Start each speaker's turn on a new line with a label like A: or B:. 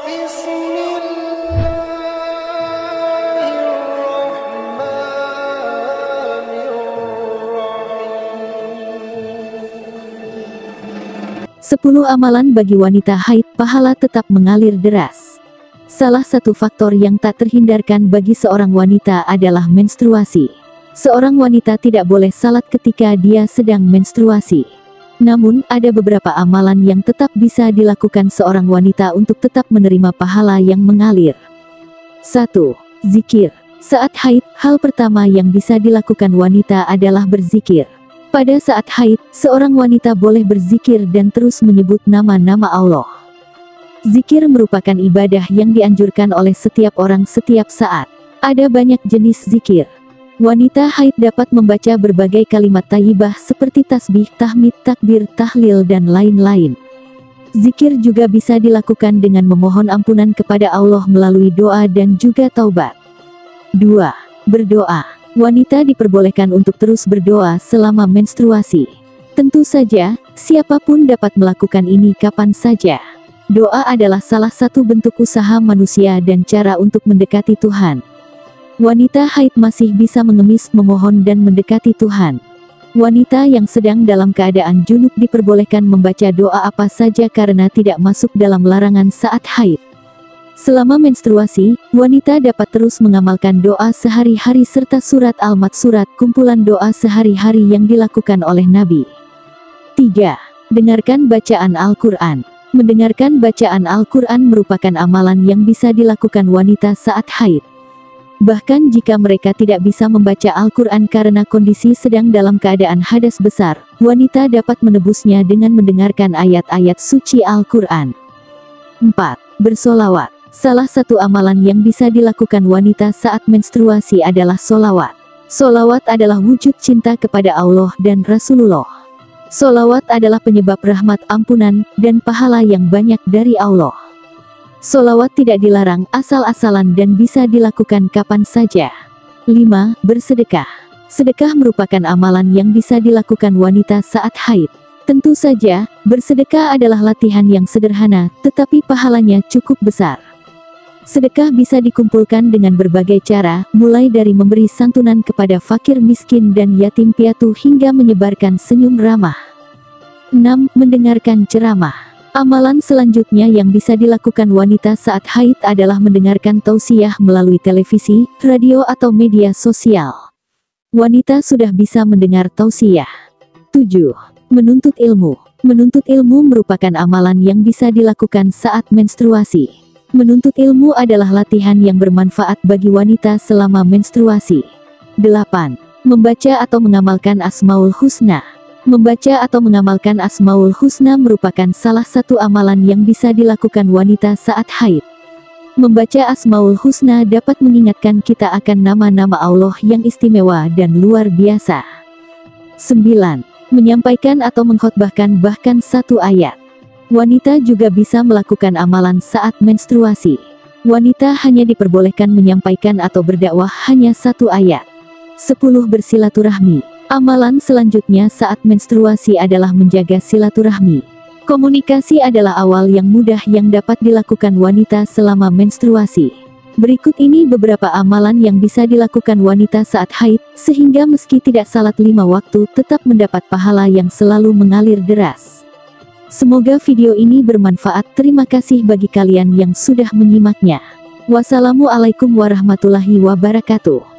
A: Bismillahirrahmanirrahim. 10 amalan bagi wanita haid, pahala tetap mengalir deras. Salah satu faktor yang tak terhindarkan bagi seorang wanita adalah menstruasi. Seorang wanita tidak boleh salat ketika dia sedang menstruasi. Namun, ada beberapa amalan yang tetap bisa dilakukan seorang wanita untuk tetap menerima pahala yang mengalir. 1. Zikir. Saat haid, hal pertama yang bisa dilakukan wanita adalah berzikir. Pada saat haid, seorang wanita boleh berzikir dan terus menyebut nama-nama Allah. Zikir merupakan ibadah yang dianjurkan oleh setiap orang setiap saat. Ada banyak jenis zikir. Wanita haid dapat membaca berbagai kalimat thayyibah seperti tasbih, tahmid, takbir, tahlil, dan lain-lain. Zikir juga bisa dilakukan dengan memohon ampunan kepada Allah melalui doa dan juga taubat. 2. Berdoa. Wanita diperbolehkan untuk terus berdoa selama menstruasi. Tentu saja, siapapun dapat melakukan ini kapan saja. Doa adalah salah satu bentuk usaha manusia dan cara untuk mendekati Tuhan. Wanita haid masih bisa mengemis, memohon dan mendekati Tuhan. Wanita yang sedang dalam keadaan junub diperbolehkan membaca doa apa saja karena tidak masuk dalam larangan saat haid. Selama menstruasi, wanita dapat terus mengamalkan doa sehari-hari serta surat Al-Mat, surat kumpulan doa sehari-hari yang dilakukan oleh Nabi. 3. Dengarkan bacaan Al-Quran. Mendengarkan bacaan Al-Quran merupakan amalan yang bisa dilakukan wanita saat haid. Bahkan jika mereka tidak bisa membaca Al-Quran karena kondisi sedang dalam keadaan hadas besar, wanita dapat menebusnya dengan mendengarkan ayat-ayat suci Al-Quran. 4. Bersolawat. Salah satu amalan yang bisa dilakukan wanita saat menstruasi adalah solawat. Solawat adalah wujud cinta kepada Allah dan Rasulullah. Solawat adalah penyebab rahmat, ampunan, dan pahala yang banyak dari Allah. Solawat tidak dilarang asal-asalan dan bisa dilakukan kapan saja. 5. Bersedekah. Sedekah merupakan amalan yang bisa dilakukan wanita saat haid. Tentu saja, bersedekah adalah latihan yang sederhana, tetapi pahalanya cukup besar. Sedekah bisa dikumpulkan dengan berbagai cara, mulai dari memberi santunan kepada fakir miskin dan yatim piatu hingga menyebarkan senyum ramah. 6. Mendengarkan ceramah. Amalan selanjutnya yang bisa dilakukan wanita saat haid adalah mendengarkan tausiah melalui televisi, radio atau media sosial. Wanita sudah bisa mendengar tausiah. 7. Menuntut ilmu. Menuntut ilmu merupakan amalan yang bisa dilakukan saat menstruasi. Menuntut ilmu adalah latihan yang bermanfaat bagi wanita selama menstruasi. 8. Membaca atau mengamalkan Asmaul Husna. Membaca atau mengamalkan Asmaul Husna merupakan salah satu amalan yang bisa dilakukan wanita saat haid. Membaca Asmaul Husna dapat mengingatkan kita akan nama-nama Allah yang istimewa dan luar biasa. 9. Menyampaikan atau mengkhotbahkan bahkan satu ayat. Wanita juga bisa melakukan amalan saat menstruasi. Wanita hanya diperbolehkan menyampaikan atau berdakwah hanya satu ayat. 10. Bersilaturahmi. Amalan selanjutnya saat menstruasi adalah menjaga silaturahmi. Komunikasi adalah awal yang mudah yang dapat dilakukan wanita selama menstruasi. Berikut ini beberapa amalan yang bisa dilakukan wanita saat haid, sehingga meski tidak salat 5 waktu tetap mendapat pahala yang selalu mengalir deras. Semoga video ini bermanfaat. Terima kasih bagi kalian yang sudah menyimaknya. Wassalamualaikum warahmatullahi wabarakatuh.